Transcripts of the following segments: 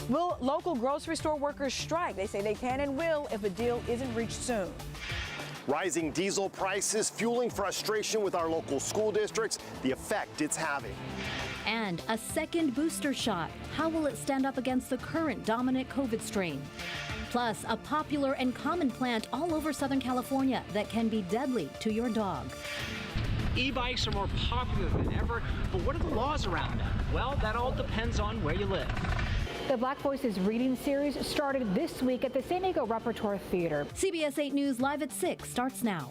Will local grocery store workers strike? They say they can and will if a deal isn't reached soon. Rising diesel prices fueling frustration with our local school districts, the effect it's having. And a second booster shot. How will it stand up against the current dominant COVID strain? Plus, a popular and common plant all over Southern California that can be deadly to your dog. E-bikes are more popular than ever, but what are the laws around them? Well, that all depends on where you live. The Black Voices reading series started this week at the San Diego Repertoire Theater. CBS 8 News Live at 6 starts now.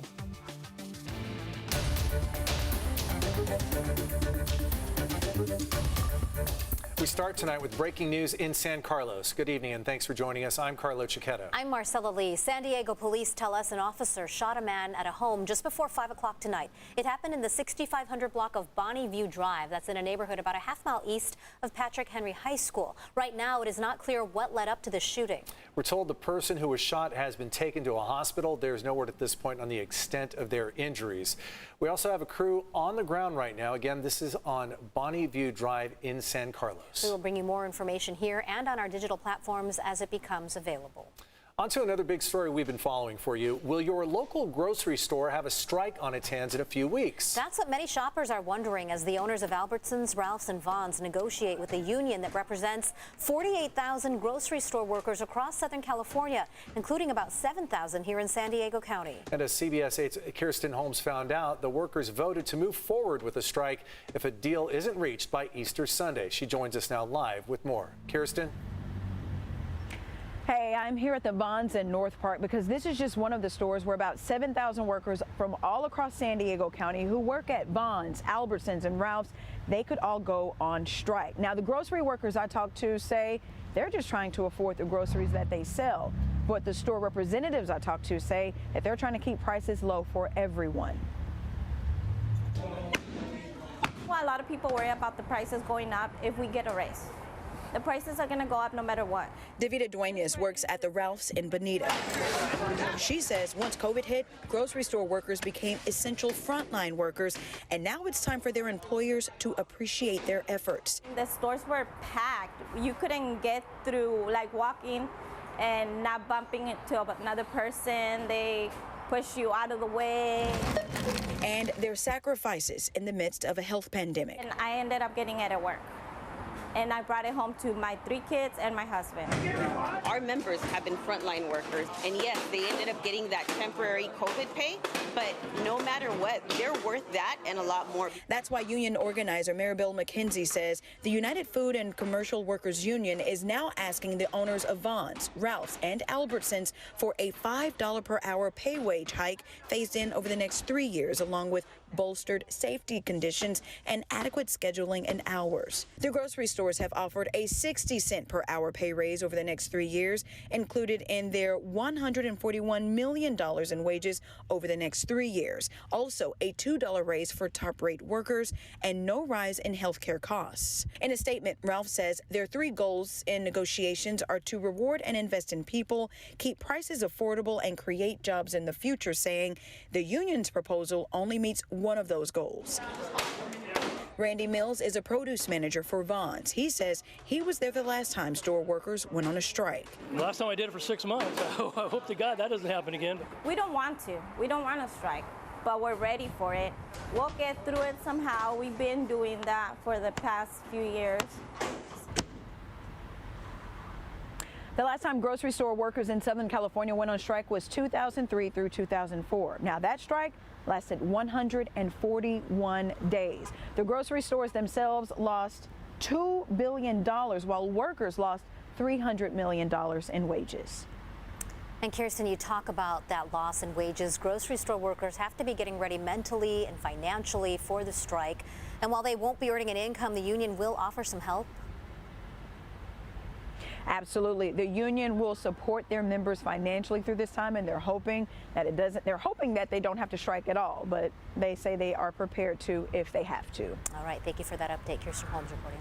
We start tonight with breaking news in San Carlos. Good evening and thanks for joining us. I'm Carlo Chiquetta. I'm Marcella Lee. San Diego police tell us an officer shot a man at a home just before 5 o'clock tonight. It happened in the 6500 block of Bonnie View Drive. That's in a neighborhood about a half-mile east of Patrick Henry High School. Right now, it is not clear what led up to the shooting. We're told the person who was shot has been taken to a hospital. There's no word at this point on the extent of their injuries. We also have a crew on the ground right now. Again, this is on Bonnie View Drive in San Carlos. We will bring you more information here and on our digital platforms as it becomes available. On to another big story we've been following for you. Will your local grocery store have a strike on its hands in a few weeks? That's what many shoppers are wondering as the owners of Albertsons, Ralphs, and Vons negotiate with a union that represents 48,000 grocery store workers across Southern California, including about 7,000 here in San Diego County. And as CBS 8's Kirsten Holmes found out, the workers voted to move forward with a strike if a deal isn't reached by Easter Sunday. She joins us now live with more. Kirsten? Hey, I'm here at the Vons in North Park because this is just one of the stores where about 7,000 workers from all across San Diego County who work at Vons, Albertsons, and Ralphs, they could all go on strike. Now, the grocery workers I talked to say they're just trying to afford the groceries that they sell. But the store representatives I talked to say that they're trying to keep prices low for everyone. Well, a lot of people worry about the prices going up if we get a raise. The prices are going to go up no matter what. Davida Duenas works at the Ralphs in Bonita. She says once COVID hit, grocery store workers became essential frontline workers, and now it's time for their employers to appreciate their efforts. The stores were packed. You couldn't get through, like walking and not bumping into another person. They push you out of the way. And their sacrifices in the midst of a health pandemic. And I ended up getting it at work. And I brought it home to my 3 kids and my husband. Our members have been frontline workers, and yes, they ended up getting that temporary COVID pay, but no matter what, they're worth that and a lot more. That's why union organizer Maribel McKenzie says the United Food and Commercial Workers Union is now asking the owners of Vons, Ralphs, and Albertsons for a $5 per hour pay wage hike phased in over the next 3 years, along with bolstered safety conditions and adequate scheduling and hours. The grocery stores have offered a 60-cent per hour pay raise over the next 3 years, included in their $141 million in wages over the next 3 years. Also, a $2 raise for top rate workers and no rise in health care costs. In a statement, Ralph says their 3 goals in negotiations are to reward and invest in people, keep prices affordable, and create jobs in the future, saying the union's proposal only meets one of those goals. Randy Mills is a produce manager for Vons. He says he was there the last time store workers went on a strike. The last time I did it for 6 months. I hope to God that doesn't happen again. We don't want to. We don't want to strike, but we're ready for it. We'll get through it somehow. We've been doing that for the past few years. The last time grocery store workers in Southern California went on strike was 2003 through 2004. Now that strike lasted 141 days. The grocery stores themselves lost $2 billion while workers lost $300 million in wages. And Kirsten, you talk about that loss in wages. Grocery store workers have to be getting ready mentally and financially for the strike. And while they won't be earning an income, the union will offer some help. Absolutely. The union will support their members financially through this time, and they're hoping that they don't have to strike at all, but they say they are prepared to if they have to. All right. Thank you for that update. Kirsten Holmes reporting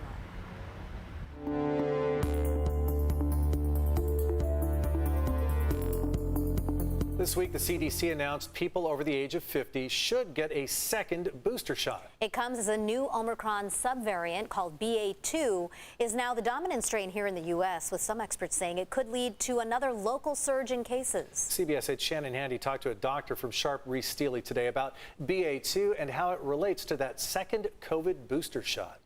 live. This week, the CDC announced people over the age of 50 should get a second booster shot. It comes as a new Omicron subvariant called BA.2 is now the dominant strain here in the U.S., with some experts saying it could lead to another local surge in cases. CBS 8's Shannon Handy talked to a doctor from Sharp Reese Steely today about BA.2 and how it relates to that second COVID booster shot.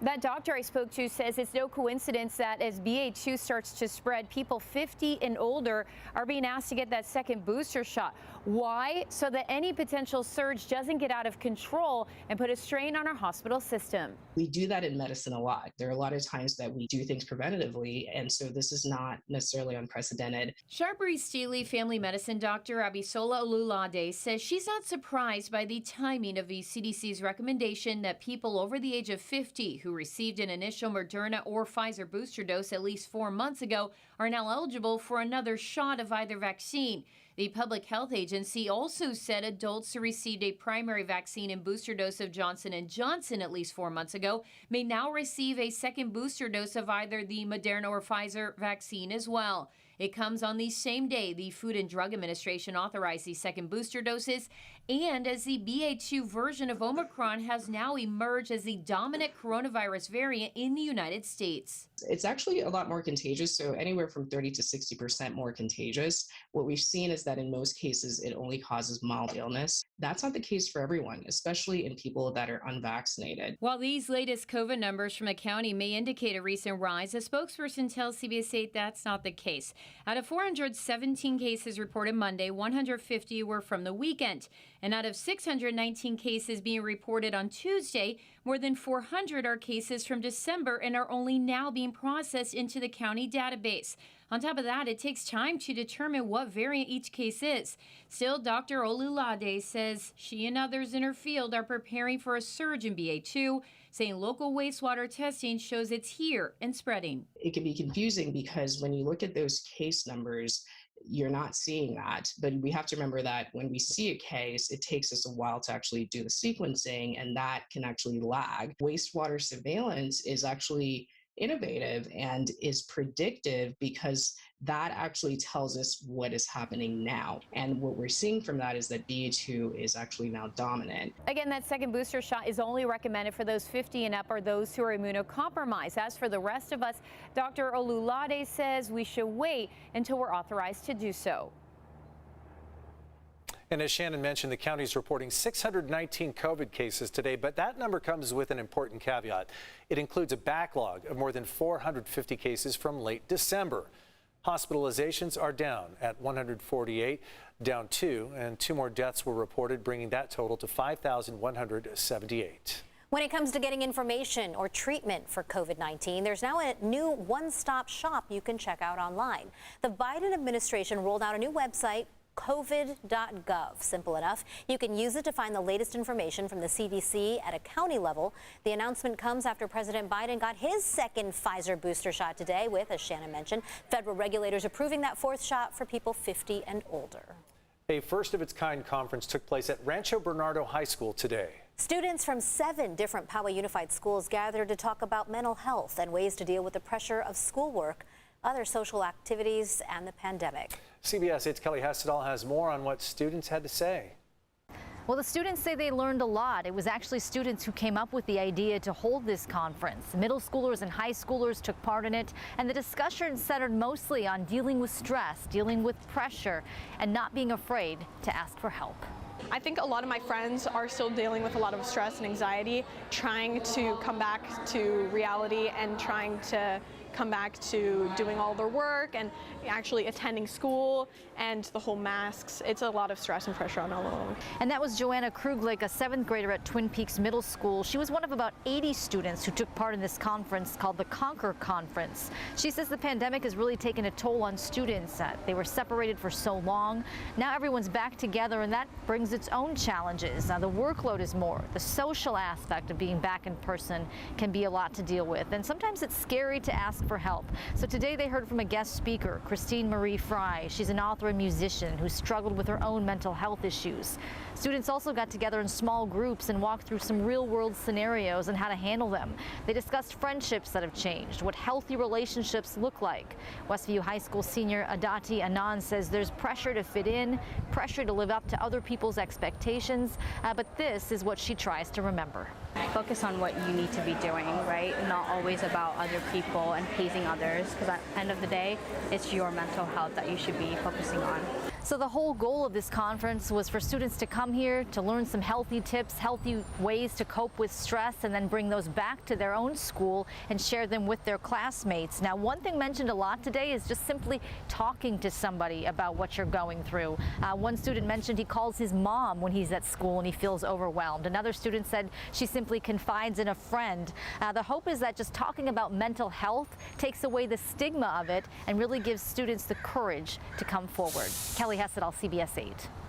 That doctor I spoke to says it's no coincidence that as BA.2 starts to spread, people 50 and older are being asked to get that second booster shot. Why? So that any potential surge doesn't get out of control and put a strain on our hospital system. We do that in medicine a lot. There are a lot of times that we do things preventatively, and so this is not necessarily unprecedented. Sharp Reese Steely family medicine doctor Abisola Olulade says she's not surprised by the timing of the CDC's recommendation that people over the age of 50 who received an initial Moderna or Pfizer booster dose at least 4 months ago are now eligible for another shot of either vaccine. The Public Health Agency also said adults who received a primary vaccine and booster dose of Johnson & Johnson at least 4 months ago may now receive a second booster dose of either the Moderna or Pfizer vaccine as well. It comes on the same day the Food and Drug Administration authorized the second booster doses, and as the BA.2 version of Omicron has now emerged as the dominant coronavirus variant in the United States. It's actually a lot more contagious, so anywhere from 30 to 60% more contagious. What we've seen is that in most cases, it only causes mild illness. That's not the case for everyone, especially in people that are unvaccinated. While these latest COVID numbers from a county may indicate a recent rise, a spokesperson tells CBS 8 that's not the case. Out of 417 cases reported Monday, 150 were from the weekend. And out of 619 cases being reported on Tuesday, more than 400 are cases from December and are only now being processed into the county database. On top of that, it takes time to determine what variant each case is. Still, Dr. Olulade says she and others in her field are preparing for a surge in BA.2, saying local wastewater testing shows it's here and spreading. It can be confusing because when you look at those case numbers, you're not seeing that. But we have to remember that when we see a case, it takes us a while to actually do the sequencing, and that can actually lag. Wastewater surveillance is actually innovative and is predictive because that actually tells us what is happening now. And what we're seeing from that is that BA.2 is actually now dominant. Again, that second booster shot is only recommended for those 50 and up or those who are immunocompromised. As for the rest of us, Dr. Olulade says we should wait until we're authorized to do so. And as Shannon mentioned, the county is reporting 619 COVID cases today, but that number comes with an important caveat. It includes a backlog of more than 450 cases from late December. Hospitalizations are down at 148, down 2, and 2 more deaths were reported, bringing that total to 5,178. When it comes to getting information or treatment for COVID-19, there's now a new one-stop shop you can check out online. The Biden administration rolled out a new website, covid.gov. Simple enough. You can use it to find the latest information from the CDC at a county level. The announcement comes after President Biden got his second Pfizer booster shot today with, as Shannon mentioned, federal regulators approving that 4th shot for people 50 and older. A first-of-its-kind conference took place at Rancho Bernardo High School today. Students from 7 different Poway Unified Schools gathered to talk about mental health and ways to deal with the pressure of schoolwork, other social activities, and the pandemic. CBS 8's Kelly Hessedal has more on what students had to say. Well, the students say they learned a lot. It was actually students who came up with the idea to hold this conference. Middle schoolers and high schoolers took part in it, and the discussion centered mostly on dealing with stress, dealing with pressure, and not being afraid to ask for help. I think a lot of my friends are still dealing with a lot of stress and anxiety, trying to come back to reality and trying to come back to doing all their work and actually attending school and the whole masks. It's a lot of stress and pressure on all of them. And that was Joanna Kruglik, a 7th grader at Twin Peaks Middle School. She was one of about 80 students who took part in this conference called the Conquer Conference. She says the pandemic has really taken a toll on students. They were separated for so long. Now everyone's back together, and that brings its own challenges. The workload is more. The social aspect of being back in person can be a lot to deal with. And sometimes it's scary to ask ask for help. So today they heard from a guest speaker, Christine Marie Fry. She's an author and musician who struggled with her own mental health issues. Students also got together in small groups and walked through some real-world scenarios and how to handle them. They discussed friendships that have changed, what healthy relationships look like. Westview High School senior Adati Anand says there's pressure to fit in, pressure to live up to other people's expectations, but this is what she tries to remember. Focus on what you need to be doing, right? Not always about other people and pleasing others, because at the end of the day, it's your mental health that you should be focusing on. So the whole goal of this conference was for students to come here to learn some healthy tips, healthy ways to cope with stress, and then bring those back to their own school and share them with their classmates. Now, one thing mentioned a lot today is just simply talking to somebody about what you're going through. One student mentioned he calls his mom when he's at school and he feels overwhelmed. Another student said she simply confides in a friend. The hope is that just talking about mental health takes away the stigma of it and really gives students the courage to come forward. Kelly Hessedal, CBS 8.